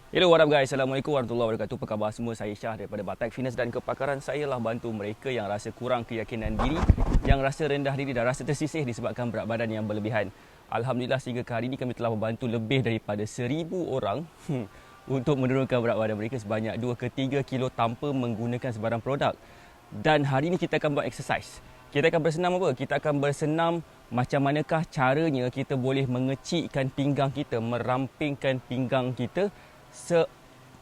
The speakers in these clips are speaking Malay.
Hello, what up guys? Assalamualaikum warahmatullahi wabarakatuh. Apa khabar semua? Saya Syah daripada Batak Fitness, dan kepakaran saya lah bantu mereka yang rasa kurang keyakinan diri, yang rasa rendah diri dan rasa tersisih disebabkan berat badan yang berlebihan. Alhamdulillah, sehingga ke hari ini kami telah membantu lebih daripada 1,000 orang untuk menurunkan berat badan mereka sebanyak 2 ke 3 kilo tanpa menggunakan sebarang produk. Dan hari ini kita akan buat exercise. Kita akan bersenam apa? Kita akan bersenam macam manakah caranya kita boleh mengecikkan pinggang kita, merampingkan pinggang kita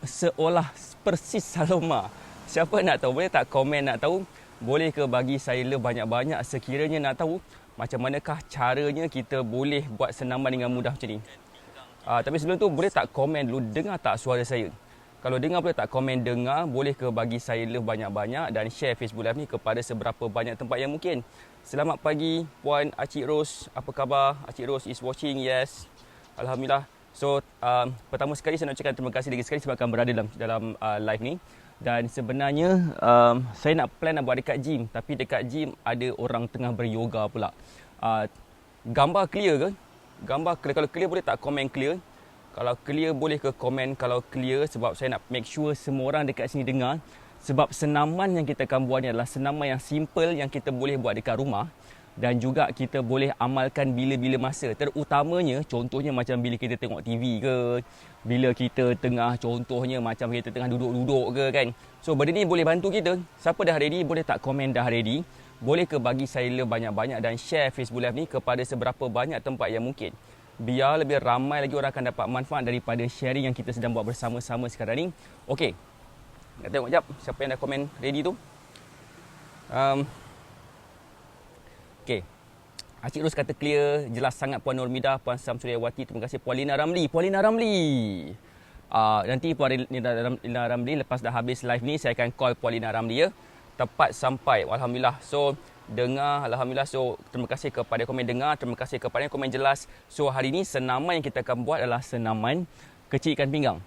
seolah persis Saloma. Siapa nak tahu? Boleh tak komen nak tahu? Boleh ke bagi saya banyak-banyak sekiranya nak tahu macam manakah caranya kita boleh buat senaman dengan mudah macam ni. Tapi sebelum tu, boleh tak komen dulu, dengar tak suara saya? Kalau dengar, boleh tak komen dengar? Boleh ke bagi saya banyak-banyak dan share Facebook Live ni kepada seberapa banyak tempat yang mungkin. Selamat pagi Puan Acik Ros. Apa khabar? Acik Ros is watching. Yes, Alhamdulillah. So, pertama sekali saya nak ucapkan terima kasih lagi sekali sebabkan berada dalam live ni. Dan sebenarnya saya nak plan nak buat dekat gym, tapi dekat gym ada orang tengah beryoga pula. Gambar clear ke? Gambar clear. Kalau clear, boleh tak komen clear? Kalau clear, boleh ke komen kalau clear, sebab saya nak make sure semua orang dekat sini dengar. Sebab senaman yang kita akan buat ni adalah senaman yang simple yang kita boleh buat dekat rumah. Dan juga kita boleh amalkan bila-bila masa. Terutamanya, contohnya macam bila kita tengok TV ke, bila kita tengah, contohnya macam kita tengah duduk-duduk ke kan. So, benda ni boleh bantu kita. Siapa dah ready, boleh tak komen dah ready? Boleh ke bagi saya banyak-banyak dan share Facebook Live ni kepada seberapa banyak tempat yang mungkin. Biar lebih ramai lagi orang akan dapat manfaat daripada sharing yang kita sedang buat bersama-sama sekarang ni. Okey, nak tengok sekejap siapa yang dah komen ready tu. Okey. Acik Ros kata clear, jelas sangat Puan Nurmidah, Puan Samsuriawati, terima kasih Puan Lina Ramli. Puan Lina Ramli. Nanti Puan Lina Ramli lepas dah habis live ni saya akan call Puan Lina Ramli ya. Tepat sampai. Alhamdulillah. So, dengar, alhamdulillah. So, terima kasih kepada komen dengar, terima kasih kepada yang komen jelas. So, hari ni senaman yang kita akan buat adalah senaman kecilkan pinggang.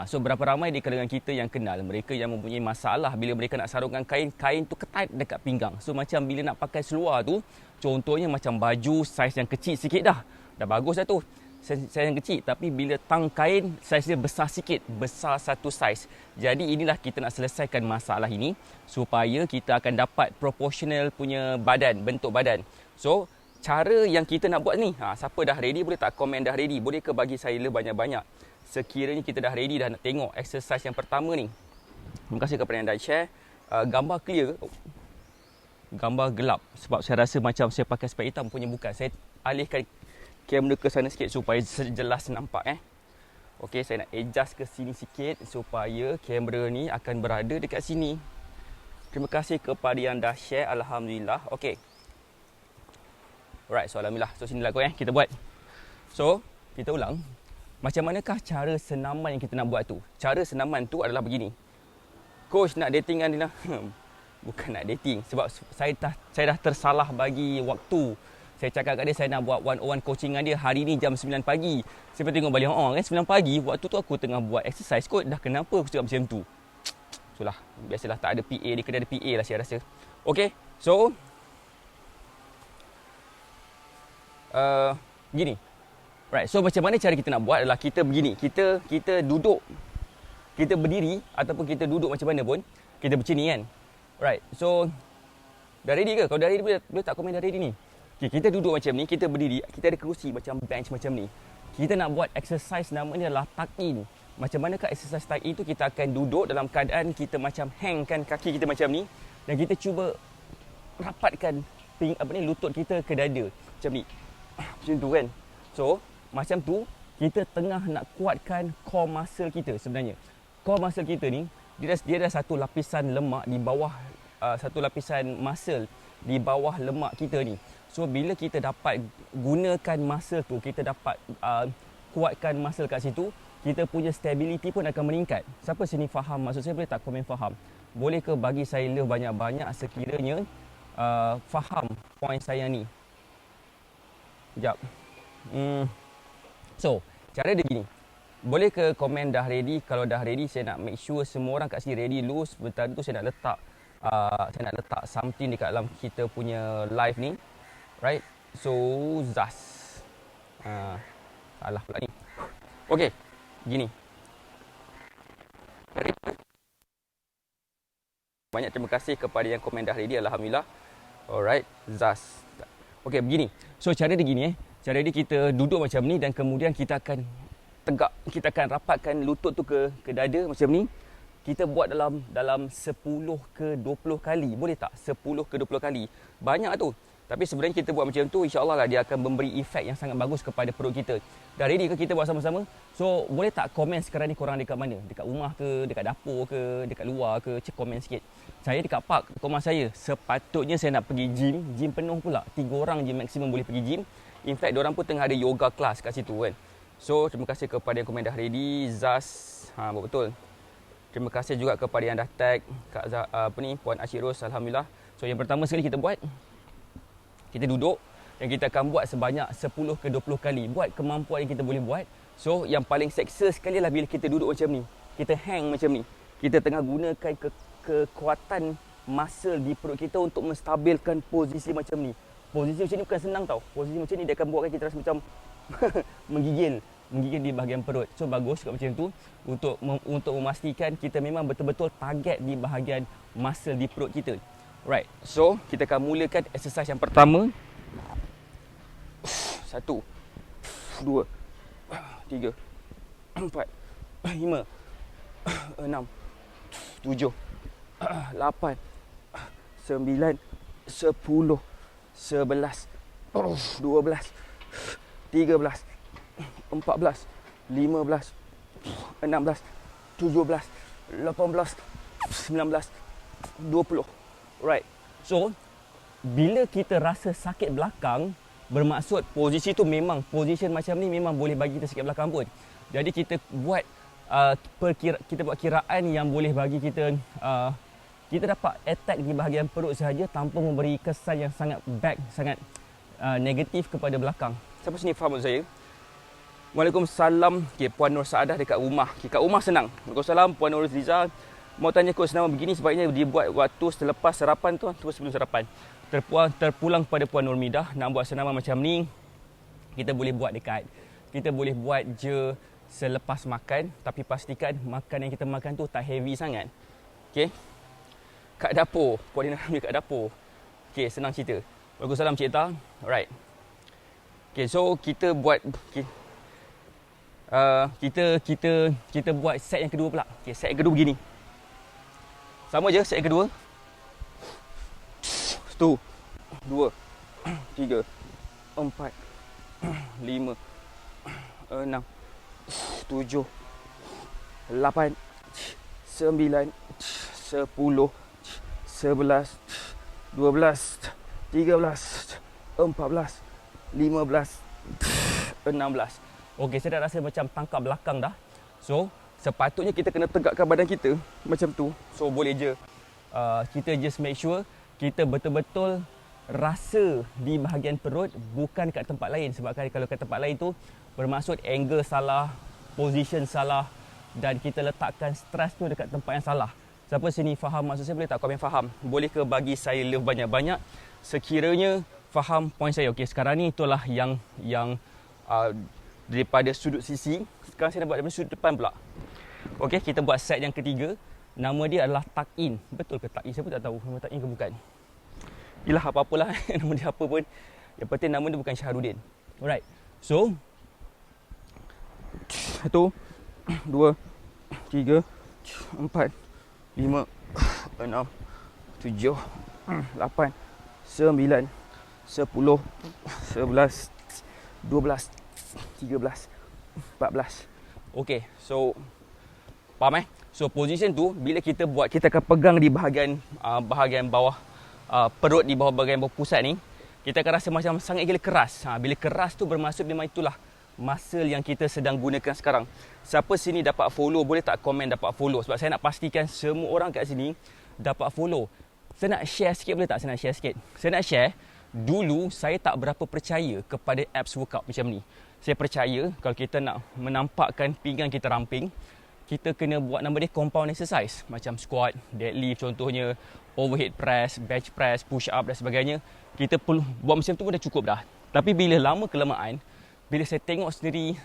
So, berapa ramai di kalangan kita yang kenal mereka yang mempunyai masalah bila mereka nak sarungkan kain tu ketat dekat pinggang. So, macam bila nak pakai seluar tu, contohnya macam baju saiz yang kecil sikit dah bagus dah tu, saiz yang kecil. Tapi bila tang kain, saiz dia besar sikit, besar satu saiz. Jadi inilah kita nak selesaikan masalah ini supaya kita akan dapat proportional punya badan, bentuk badan. So, cara yang kita nak buat ni, siapa dah ready, boleh tak komen dah ready? Boleh ke bagi saya banyak-banyak sekiranya kita dah ready dah nak tengok exercise yang pertama ni. Terima kasih kepada yang dah share. Gambar clear ke? Gambar gelap sebab saya rasa macam saya pakai spek hitam punya. Bukan, saya alihkan kamera ke sana sikit supaya jelas nampak Okey, saya nak adjust ke sini sikit supaya kamera ni akan berada dekat sini. Terima kasih kepada yang dah share, alhamdulillah. Okey, alright, so alhamdulillah. So sinilah kita buat. So kita ulang. Macam manakah cara senaman yang kita nak buat tu? Cara senaman tu adalah begini. Coach nak dating dengan Dina. Bukan nak dating. Sebab saya dah tersalah bagi waktu. Saya cakap kat dia saya nak buat one-on-one coaching dengan dia hari ni jam 9 pagi. Saya tengok balik, kan 9 pagi, waktu tu aku tengah buat exercise kot. Dah kenapa aku cakap macam tu? So lah, biasalah tak ada PA. Dia kena ada PA lah saya rasa. Okay, so gini. Right, so macam mana cara kita nak buat adalah kita begini. Kita duduk, kita berdiri ataupun kita duduk macam mana pun, kita macam ni kan. Right, so dah ready ke? Kalau dah ready, boleh tak komen dah ready ni? Okay, kita duduk macam ni, kita berdiri, kita ada kerusi macam bench macam ni. Kita nak buat exercise namanya adalah tuck in. Macam manakah exercise tuck in tu? Kita akan duduk dalam keadaan kita macam hangkan kaki kita macam ni dan kita cuba rapatkan lutut kita ke dada macam ni. Macam tu kan. So, macam tu, kita tengah nak kuatkan core muscle kita sebenarnya. Core muscle kita ni, dia ada satu lapisan lemak di bawah, satu lapisan muscle di bawah lemak kita ni. So, bila kita dapat gunakan muscle tu, kita dapat kuatkan muscle kat situ, kita punya stability pun akan meningkat. Siapa sini faham? Maksud saya, boleh tak komen faham? Boleh ke bagi saya banyak-banyak sekiranya faham poin saya ni? Sekejap. So, cara dia gini. Boleh ke komen dah ready? Kalau dah ready, saya nak make sure semua orang kat sini ready dulu. Sebentar tu saya nak letak something dekat dalam kita punya live ni. Right? So, Zas. Salah pula ni. Okey, gini. Banyak terima kasih kepada yang komen dah ready, alhamdulillah. Alright, Zaz. Okey, begini. So cara dia gini Cara dia kita duduk macam ni dan kemudian kita akan tegak, kita akan rapatkan lutut tu ke dada macam ni. Kita buat dalam 10 ke 20 kali. Boleh tak? 10 ke 20 kali. Banyak tu. Tapi sebenarnya kita buat macam tu, insya-Allah lah dia akan memberi efek yang sangat bagus kepada perut kita. Dah ready ke kita buat sama-sama? So, boleh tak komen sekarang ni korang dekat mana? Dekat rumah ke, dekat dapur ke, dekat luar ke? Cek komen sikit. Saya dekat park, rumah saya. Sepatutnya saya nak pergi gym penuh pula. 3 orang je maksimum boleh pergi gym. In fact, diorang pun tengah ada yoga class kat situ kan. So, terima kasih kepada yang komen dah ready. Zaz, betul. Terima kasih juga kepada yang dah tag Kak Puan Ashirus, alhamdulillah. So, yang pertama sekali kita buat, kita duduk dan kita akan buat sebanyak 10 ke 20 kali. Buat kemampuan yang kita boleh buat. So, yang paling seksa sekali lah bila kita duduk macam ni. Kita hang macam ni. Kita tengah gunakan kekuatan muscle di perut kita untuk menstabilkan posisi macam ni. Posisi macam ni bukan senang tau. Posisi macam ni dia akan buatkan kita rasa macam menggigil di bahagian perut. So, bagus juga macam tu untuk memastikan kita memang betul-betul target di bahagian muscle di perut kita. Right, so kita akan mulakan exercise yang pertama. 1, 2, 3, 4, 5, 6, 7, 8, 9, 10, 11, 12, 13, 14, 15, 16, 17, 18, 19, 20. Right. So, bila kita rasa sakit belakang, bermaksud posisi tu memang, position macam ni memang boleh bagi kita sakit belakang pun. Jadi kita buat kiraan yang boleh bagi kita kita dapat attack di bahagian perut sahaja tanpa memberi kesan yang sangat sangat negatif kepada belakang. Siapa sini faham maksud saya? Waalaikumsalam. Okay, Puan Nur Saadah dekat rumah. Okay, kat rumah senang. Waalaikumsalam Puan Nur Riza. Mau tanya kod senama begini sebabnya dibuat waktu selepas sarapan tu atau sebelum sarapan. Terpulang pada Puan Nurmidah, nak buat senama macam ni, kita boleh buat dekat. Kita boleh buat je selepas makan, tapi pastikan makan yang kita makan tu tak heavy sangat. Okey. Kat dapur, Puan Nina ambil kat dapur. Okey, senang cerita. Waalaikumsalam Cik Ta. Alright. Okey, so kita buat kita buat set yang kedua pula. Okey, set yang kedua begini. Sama je set yang kedua. 1, 2, 3, 4, 5, 6, 7, 8, 9, 10, 11, 12, 13, 14, 15, 16. Okey, saya dah rasa macam tangkap belakang dah. So, sepatutnya kita kena tegakkan badan kita macam tu. So, boleh je kita just make sure kita betul-betul rasa di bahagian perut, bukan kat tempat lain. Sebab kalau kat tempat lain tu bermaksud angle salah, position salah dan kita letakkan stres tu dekat tempat yang salah. Siapa sini faham maksud saya? Boleh tak komen faham? Boleh ke bagi saya love banyak-banyak sekiranya faham poin saya? Okey, sekarang ni itulah yang daripada sudut sisi. Sekarang saya nak buat daripada sudut depan pula. Okey, kita buat set yang ketiga. Nama dia adalah tuck in. Betul ke tuck in? Saya pun tak tahu nama tuck in ke bukan. Yelah, apa-apalah nama dia apa pun. Yang penting nama dia bukan Syahrudin. Alright. So 1, 2, 3, 4, 5, 6, 7, 8, 9, 10, 11, 12, 13, 14. Okey, so faham So position tu bila kita buat, kita akan pegang di bahagian bawah perut, di bawah bahagian bawah pusat ni. Kita akan rasa macam sangat gila keras. Bila keras tu bermaksud memang itulah muscle yang kita sedang gunakan sekarang. Siapa sini dapat follow, boleh tak komen dapat follow? Sebab saya nak pastikan semua orang kat sini dapat follow. Saya nak share sikit, boleh tak saya nak share sikit? Saya nak share, dulu saya tak berapa percaya kepada abs workout macam ni. Saya percaya kalau kita nak menampakkan pinggang kita ramping, kita kena buat nama dia compound exercise. Macam squat, deadlift contohnya, overhead press, bench press, push up dan sebagainya. Kita perlu buat macam tu pun dah cukup dah. Tapi bila lama kelamaan, bila saya tengok sendiri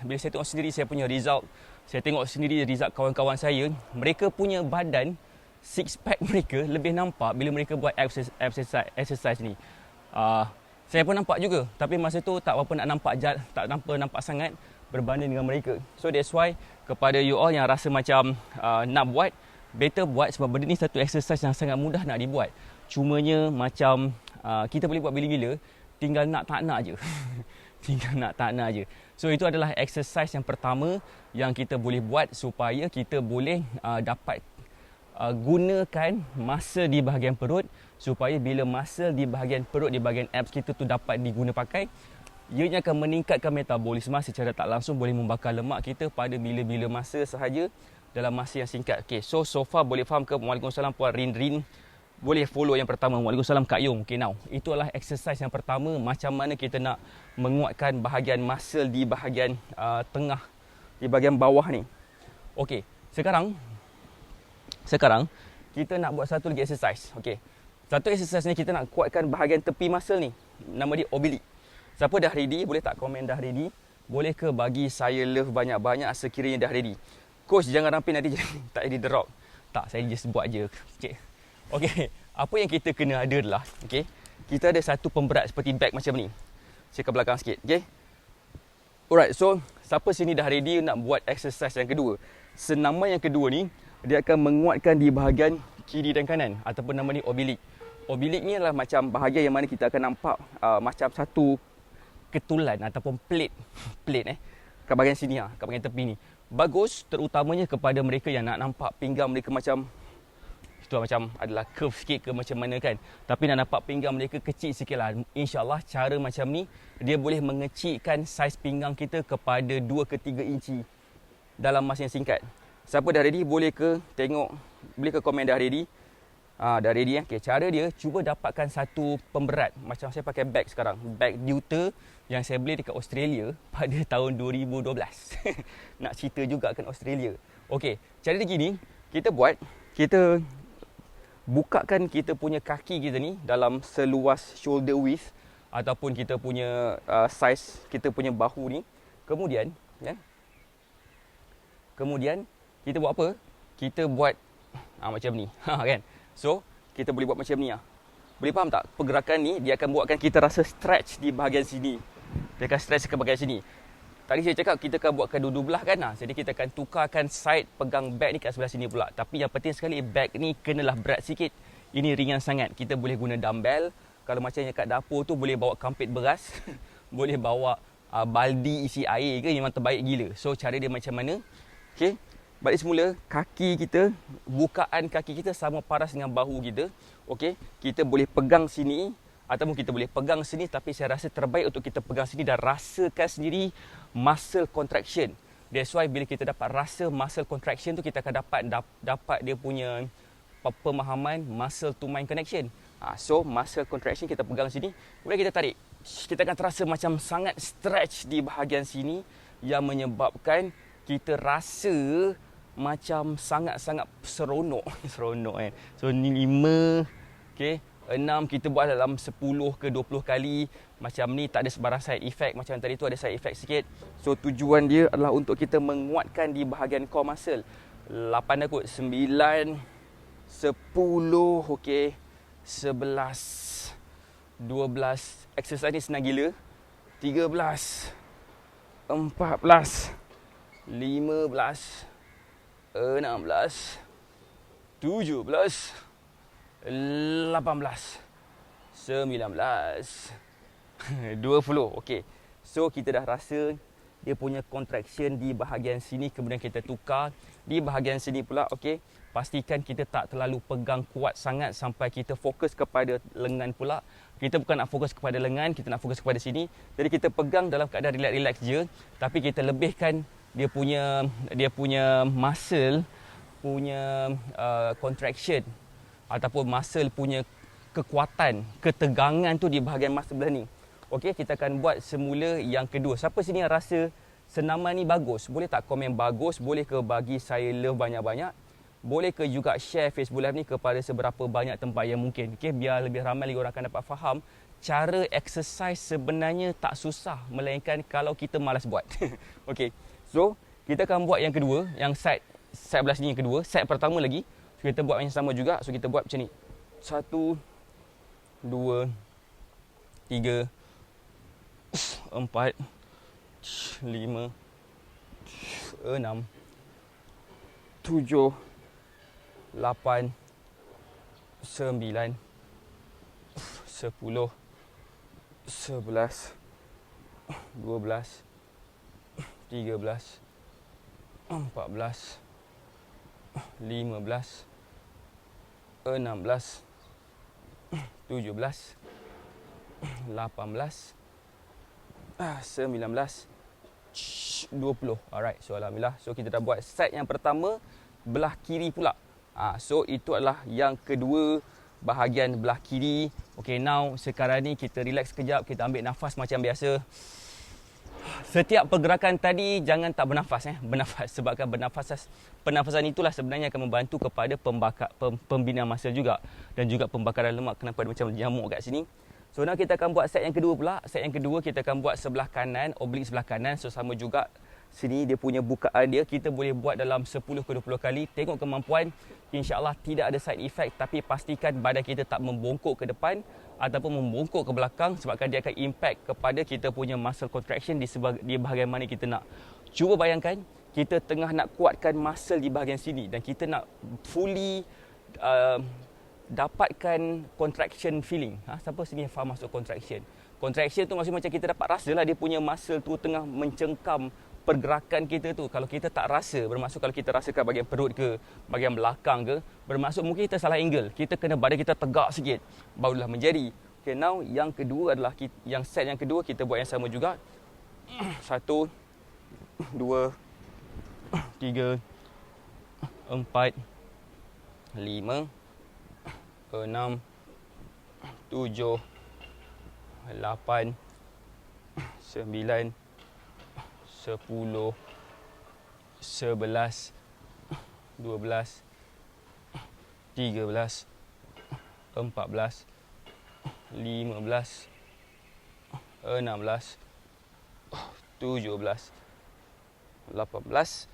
saya punya result, saya tengok sendiri result kawan-kawan saya, mereka punya badan six pack mereka lebih nampak bila mereka buat exercise ni. Saya pun nampak juga, tapi masa tu tak apa nak nampak sangat berbanding dengan mereka. So that's why kepada you all yang rasa macam nak buat, better buat, sebab benda ni satu exercise yang sangat mudah nak dibuat. Cumanya macam kita boleh buat bila-bila, tinggal nak tak nak je. Tinggal nak tak nak je. So itu adalah exercise yang pertama yang kita boleh buat supaya kita boleh dapat gunakan muscle di bahagian perut, supaya bila muscle di bahagian perut, di bahagian abs kita tu dapat diguna pakai, ianya akan meningkatkan metabolisme secara tak langsung, boleh membakar lemak kita pada bila-bila masa sahaja dalam masa yang singkat. Okay, so far boleh faham ke? Waalaikumsalam Puan Rin. Boleh follow yang pertama. Waalaikumsalam Kak Yong. Okay, now itu adalah exercise yang pertama, macam mana kita nak menguatkan bahagian muscle di bahagian tengah, di bahagian bawah ni. Okay, sekarang kita nak buat satu lagi exercise. Okay, satu exercise ni kita nak kuatkan bahagian tepi muscle ni. Nama dia oblique. Siapa dah ready, boleh tak komen dah ready? Boleh ke bagi saya love banyak-banyak sekiranya dah ready? Coach jangan ramping nanti tak jadi drop. Tak, saya just buat je. Okay, apa yang kita kena ada adalah, okay, kita ada satu pemberat seperti bag macam ni. Saya ke belakang sikit, okay. Alright, so siapa sini dah ready nak buat exercise yang kedua? Senaman yang kedua ni, dia akan menguatkan di bahagian kiri dan kanan, ataupun nama ni oblique. Oblique ni adalah macam bahagian yang mana kita akan nampak macam satu ketulan ataupun plate kat bahagian sini, kat bahagian tepi ni. Bagus terutamanya kepada mereka yang nak nampak pinggang mereka macam itu macam adalah curve sikit ke macam mana kan. Tapi nak nampak pinggang mereka kecil sikit lah. InsyaAllah cara macam ni dia boleh mengecilkan saiz pinggang kita kepada 2 ke 3 inci dalam masa yang singkat. Siapa dah ready boleh ke tengok, boleh ke komen dah ready? Dah ready. Okay, cara dia cuba dapatkan satu pemberat. Macam saya pakai bag sekarang, bag Deuter yang saya beli dekat Australia pada tahun 2012. Nak cerita juga kan Australia. Okey, cara dia gini, kita bukakan kita punya kaki kita ni dalam seluas shoulder width ataupun kita punya size kita punya bahu ni. Kemudian kita buat apa? Kita buat macam ni. Kan? So, kita boleh buat macam ni. Boleh faham tak? Pergerakan ni dia akan buatkan kita rasa stretch di bahagian sini. Dia akan stretch ke bahagian sini. Tadi saya cakap kita akan buatkan dua-dua belah kan. Jadi kita akan tukarkan side pegang bag ni kat sebelah sini pula. Tapi yang penting sekali bag ni kenalah berat sikit. Ini ringan sangat. Kita boleh guna dumbbell. Kalau macam yang kat dapur tu boleh bawa kampit beras. Boleh bawa baldi isi air ke, memang terbaik gila. So cara dia macam mana? Okay. Balik semula, kaki kita, bukaan kaki kita sama paras dengan bahu kita. Okey, kita boleh pegang sini ataupun kita boleh pegang sini, tapi saya rasa terbaik untuk kita pegang sini dan rasakan sendiri muscle contraction. That's why bila kita dapat rasa muscle contraction tu, kita akan dapat dia punya pemahaman muscle to mind connection. So muscle contraction kita pegang sini, kemudian kita tarik. Kita akan terasa macam sangat stretch di bahagian sini yang menyebabkan kita rasa macam sangat-sangat seronok. Seronok kan. So ni 5, okey, 6 kita buat dalam 10 ke 20 kali. Macam ni tak ada sebarang side effect. Macam tadi tu ada side effect sikit. So tujuan dia adalah untuk kita menguatkan di bahagian core muscle. 8 dah kot. 9, 10, okey, 11, 12. Exercise ni senang gila. 13, 14, 15, 16, 17, 18, 19, 20. Okey. So kita dah rasa dia punya contraction di bahagian sini, kemudian kita tukar di bahagian sini pula. Okey. Pastikan kita tak terlalu pegang kuat sangat sampai kita fokus kepada lengan pula. Kita bukan nak fokus kepada lengan, kita nak fokus kepada sini. Jadi kita pegang dalam keadaan relax je, tapi kita lebihkan dia punya muscle punya contraction ataupun muscle punya kekuatan, ketegangan tu di bahagian muscle sebelah ni. Okey, kita akan buat semula yang kedua. Siapa sini yang rasa senaman ni bagus? Boleh tak komen bagus? Boleh ke bagi saya love banyak-banyak? Boleh ke juga share Facebook Live ni kepada seberapa banyak tempat yang mungkin. Okey, biar lebih ramai lagi orang akan dapat faham cara exercise sebenarnya tak susah, melainkan kalau kita malas buat. Okey. So, kita akan buat yang kedua, yang side belah sini yang kedua. Side pertama lagi, So kita buat yang sama juga. So kita buat macam ni. 1 2 3 4 5 6 7 8 9 10 11 12 13 14 15 16 17 18 19 20. Alright, so alhamdulillah. So kita dah buat set yang pertama belah kiri pula. So itu adalah yang kedua bahagian belah kiri. Okay, now sekarang ni kita relax sekejap, kita ambil nafas macam biasa. Setiap pergerakan tadi jangan tak bernafas bernafas, sebabkan pernafasan itulah sebenarnya akan membantu kepada pembinaan masa juga, dan juga pembakaran lemak. Kenapa ada macam nyamuk kat sini. So now kita akan buat set yang kedua pula. Set yang kedua kita akan buat sebelah kanan, oblik sebelah kanan. So sama juga, sini dia punya bukaan dia, kita boleh buat dalam 10 ke 20 kali. Tengok kemampuan, InsyaAllah tidak ada side effect, tapi pastikan badan kita tak membongkok ke depan ataupun membongkok ke belakang, sebabkan dia akan impact kepada kita punya muscle contraction di bahagian mana kita nak. Cuba bayangkan, kita tengah nak kuatkan muscle di bahagian sini dan kita nak fully dapatkan contraction feeling. Siapa sini yang faham maksud contraction? Contraction tu maksudnya macam kita dapat rasa lah dia punya muscle tu tengah mencengkam pergerakan kita tu. Kalau kita tak rasa, bermaksud kalau kita rasakan bahagian perut ke, bahagian belakang ke, bermaksud mungkin kita salah angle. Kita kena badan kita tegak sikit, barulah menjadi. Okay, now yang kedua adalah, yang set yang kedua kita buat yang sama juga. 1 2 3 4 5 6 7 8 9 10 11 12 13 14 15 16 17 18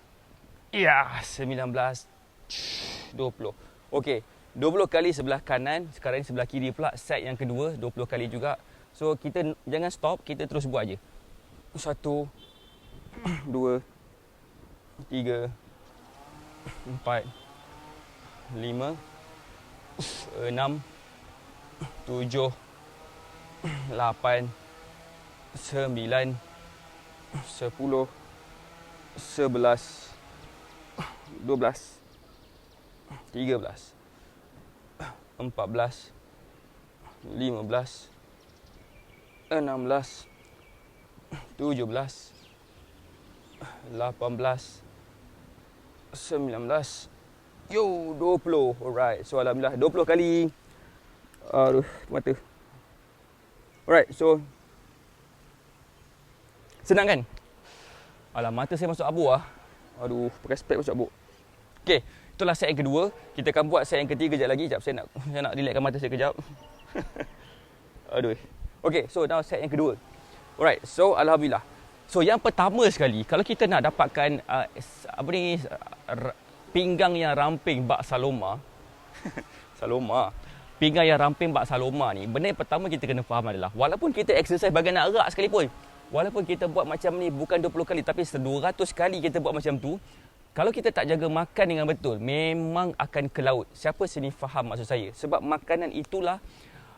19 20. Okey, 20 kali sebelah kanan, sekarang ni sebelah kiri pula. Set yang kedua 20 kali juga. So kita jangan stop, kita terus buat je. 1 2 3 4 5 6 7 8 9 10 11 12 13 14 15 16 17 18 19 20. Alright, so alhamdulillah 20 kali. Aduh, mata. Alright, so senang kan? Alah, mata saya masuk abu lah. Aduh, pakai spek masuk abu. Okey, itulah set yang kedua. Kita akan buat set yang ketiga kejap lagi. Sekejap, saya nak relaxkan mata saya kejap. Aduh. Okey, so now set yang kedua. Alright, so alhamdulillah. So yang pertama sekali, kalau kita nak dapatkan pinggang yang ramping bak Saloma. Saloma. Pinggang yang ramping bak Saloma ni, benda yang pertama kita kena faham adalah, walaupun kita exercise bahagian nak erat sekalipun, walaupun kita buat macam ni bukan 20 kali tapi 200 kali kita buat macam tu, kalau kita tak jaga makan dengan betul, memang akan ke laut. Siapa sini faham maksud saya? Sebab makanan itulah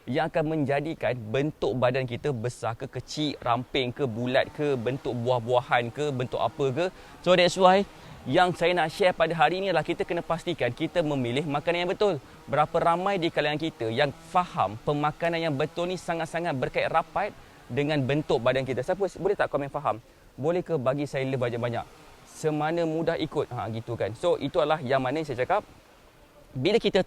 yang akan menjadikan bentuk badan kita besar ke kecil, ramping ke bulat ke, bentuk buah-buahan ke, bentuk apa ke. So that's why yang saya nak share pada hari ini adalah kita kena pastikan kita memilih makanan yang betul. Berapa ramai di kalangan kita yang faham pemakanan yang betul ni sangat-sangat berkait rapat dengan bentuk badan kita? Siapa boleh tak komen faham? Boleh ke bagi saya banyak-banyak? Semana mudah ikut, gitu kan. So itu adalah yang mana saya cakap, bila kita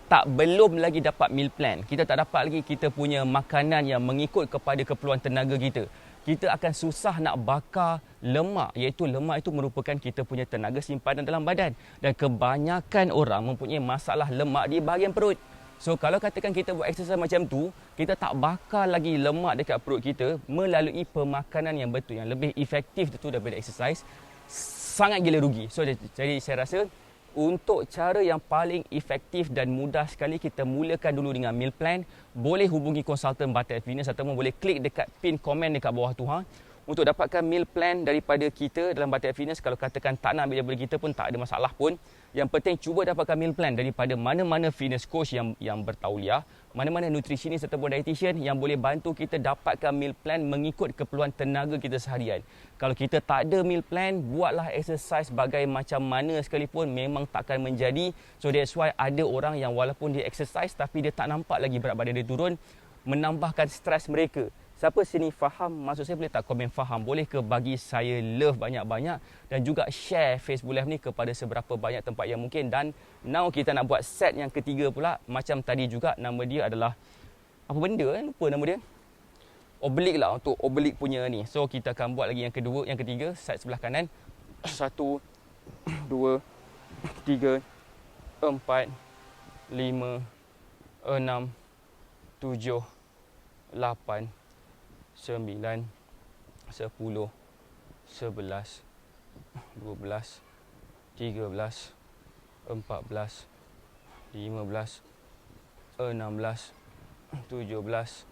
belum lagi dapat meal plan, kita tak dapat lagi kita punya makanan yang mengikut kepada keperluan tenaga kita, kita akan susah nak bakar lemak, iaitu lemak itu merupakan kita punya tenaga simpanan dalam badan, dan kebanyakan orang mempunyai masalah lemak di bahagian perut. So kalau katakan kita buat exercise macam tu, kita tak bakar lagi lemak dekat perut kita melalui pemakanan yang betul, yang lebih efektif tu daripada exercise, sangat gila rugi. So jadi saya rasa Untuk cara yang paling efektif dan mudah sekali, kita mulakan dulu dengan meal plan. Boleh hubungi konsultan Batal Fitness ataupun boleh klik dekat pin komen dekat bawah tu untuk dapatkan meal plan daripada kita dalam Batal Fitness. Kalau katakan tak nak ambil daripada kita pun tak ada masalah pun. Yang penting cuba dapatkan meal plan daripada mana-mana fitness coach yang bertauliah, mana-mana nutritionist ataupun dietitian yang boleh bantu kita dapatkan meal plan mengikut keperluan tenaga kita seharian. Kalau kita tak ada meal plan, buatlah exercise bagai macam mana sekalipun memang takkan menjadi. So that's why ada orang yang walaupun dia exercise tapi dia tak nampak lagi berat badan dia turun, menambahkan stres mereka. Siapa sini faham? Maksud saya boleh tak komen faham? Boleh ke bagi saya love banyak-banyak dan juga share Facebook Live ni kepada seberapa banyak tempat yang mungkin. Dan now kita nak buat set yang ketiga pula. Macam tadi juga, nama dia adalah apa benda lupa nama dia. Oblique lah, untuk oblique punya ni. So kita akan buat lagi yang kedua, yang ketiga, side sebelah kanan. 1 2 3 4 5 6 7 8 9, 10, 11, 12, 13, 14, 15, 16, 17,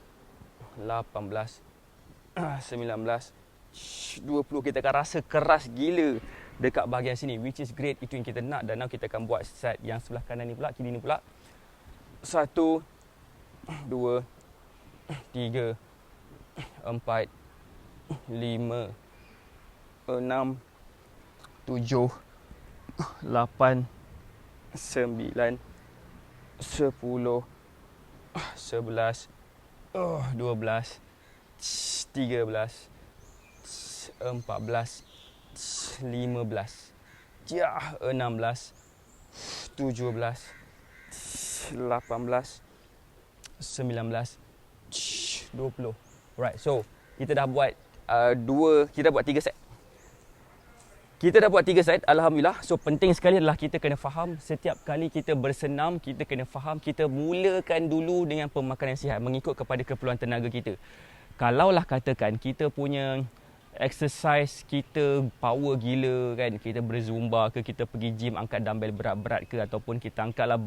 18, 19, 20. Kita akan rasa keras gila dekat bahagian sini, which is great. Itu yang kita nak. Dan now kita akan buat set yang sebelah kanan ni pula, kiri ni pula. 1 2 3 4 5 6 7 8 9 10 11 12 13 14 15 16 17 18 19 20. Alright, so kita dah buat kita dah buat 3 set. Kita dah buat 3 set, alhamdulillah. So penting sekali adalah kita kena faham setiap kali kita bersenam, kita kena faham kita mulakan dulu dengan pemakanan sihat mengikut kepada keperluan tenaga kita. Kalaulah katakan kita punya exercise kita power gila kan, kita berzumba ke, kita pergi gym angkat dumbbell berat-berat ke, ataupun kita angkatlah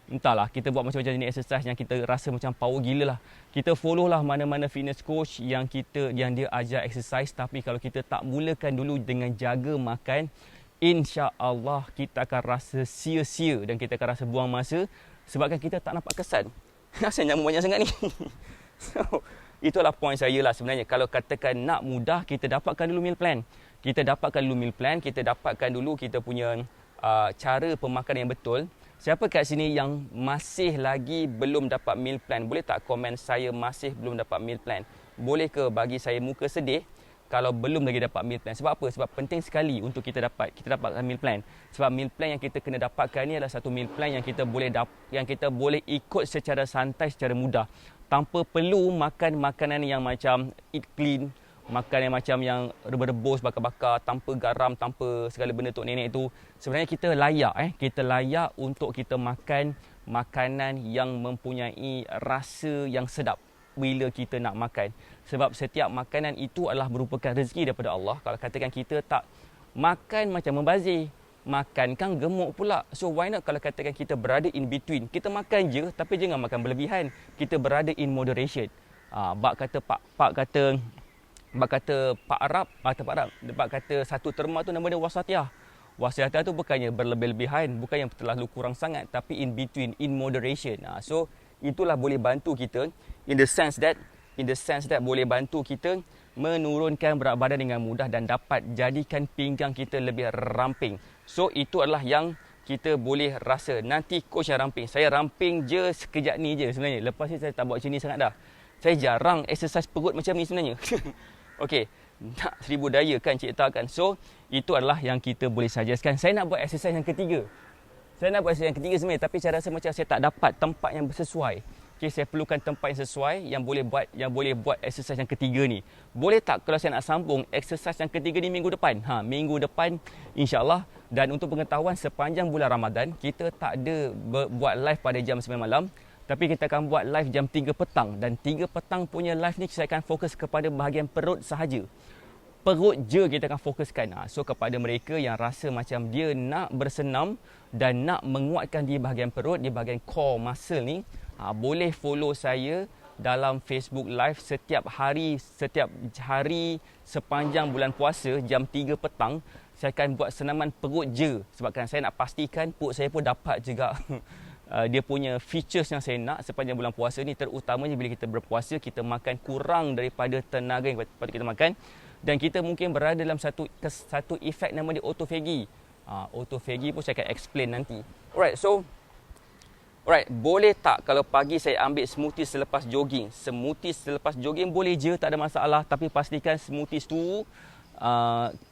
entahlah, kita buat macam-macam jenis exercise yang kita rasa macam power gila lah. Kita follow lah mana-mana fitness coach yang dia ajar exercise. Tapi kalau kita tak mulakan dulu dengan jaga makan, insya-Allah kita akan rasa sia-sia dan kita akan rasa buang masa sebabkan kita tak nampak kesan. Asal nyamuk banyak sangat ni. So, itulah point saya lah sebenarnya. Kalau katakan nak mudah, kita dapatkan dulu meal plan. Kita dapatkan dulu kita punya cara pemakanan yang betul. Siapa kat sini yang masih lagi belum dapat meal plan? Boleh tak komen saya masih belum dapat meal plan? Boleh ke bagi saya muka sedih kalau belum lagi dapat meal plan? Sebab apa? Sebab penting sekali untuk kita dapatkan meal plan. Sebab meal plan yang kita kena dapatkan ni adalah satu meal plan yang kita boleh ikut secara santai, secara mudah, tanpa perlu makan makanan yang macam eat clean, makan yang macam yang rebus-rebus, bakar-bakar, tanpa garam, tanpa segala benda tok nenek tu. Sebenarnya kita layak untuk kita makan makanan yang mempunyai rasa yang sedap bila kita nak makan. Sebab setiap makanan itu adalah merupakan rezeki daripada Allah. Kalau katakan kita tak makan macam membazir, makan kan gemuk pula. So why not kalau katakan kita berada in between. Kita makan je tapi jangan makan berlebihan. Kita berada in moderation. Bak kata satu terma tu nama dia wasatiyah. Wasatiyah tu bukannya berlebih-lebihan, bukan yang terlalu kurang sangat, tapi in between, in moderation. So itulah boleh bantu kita in the sense that boleh bantu kita menurunkan berat badan dengan mudah dan dapat jadikan pinggang kita lebih ramping. So itu adalah yang kita boleh rasa. Nanti coach yang ramping. Saya ramping je sekejap ni je sebenarnya. Lepas ni saya tak buat macam ni sangat dah. Saya jarang exercise perut macam ni sebenarnya. Okey, nak 1000 daya kan ciptakan. So, itu adalah yang kita boleh suggestkan. Saya nak buat exercise yang ketiga. Sebenarnya, tapi saya rasa macam saya tak dapat tempat yang sesuai. Okey, saya perlukan tempat yang sesuai yang boleh buat exercise yang ketiga ni. Boleh tak kalau saya nak sambung exercise yang ketiga ni minggu depan? Minggu depan insya-Allah. Dan untuk pengetahuan, sepanjang bulan Ramadan kita tak ada buat live pada jam 9 malam. Tapi kita akan buat live jam 3 petang. Dan 3 petang punya live ni saya akan fokus kepada bahagian perut sahaja. perut je kita akan fokuskan. So kepada mereka yang rasa macam dia nak bersenam dan nak menguatkan di bahagian perut, di bahagian core muscle ni, boleh follow saya dalam Facebook Live setiap hari sepanjang bulan puasa jam 3 petang. Saya akan buat senaman perut je sebabkan saya nak pastikan perut saya pun dapat juga dia punya features yang saya nak sepanjang bulan puasa ni, terutamanya bila kita berpuasa, kita makan kurang daripada tenaga yang patut kita makan, dan kita mungkin berada dalam satu efek nama dia autophagy. Autophagy pun saya akan explain nanti. Alright, boleh tak kalau pagi saya ambil smoothies selepas jogging? Smoothies selepas jogging boleh je, tak ada masalah, tapi pastikan smoothies tu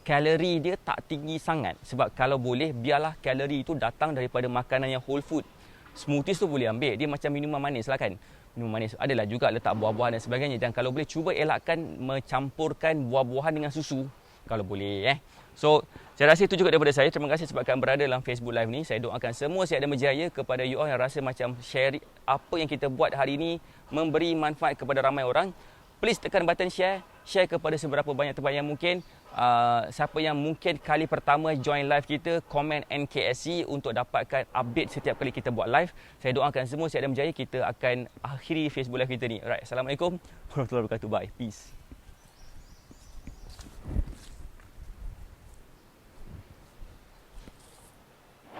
kalori dia tak tinggi sangat. Sebab kalau boleh, biarlah kalori itu datang daripada makanan yang whole food. Smoothies tu boleh ambil, dia macam minuman manis lah kan. Minuman manis adalah juga letak buah-buahan dan sebagainya. Dan kalau boleh, cuba elakkan mencampurkan buah-buahan dengan susu kalau boleh. So, saya rasa itu juga daripada saya. Terima kasih sebabkan berada dalam Facebook Live ni. Saya doakan semua sihat dan berjaya kepada you all yang rasa macam share apa yang kita buat hari ini memberi manfaat kepada ramai orang. Please tekan button share kepada seberapa banyak tempat yang mungkin. Siapa yang mungkin kali pertama join live kita, komen NKSC untuk dapatkan update setiap kali kita buat live. Saya doakan semua sihat dan berjaya. Kita akan akhiri Facebook Live kita ni. Alright, Assalamualaikum warahmatullahi wabarakatuh. Bye. Peace.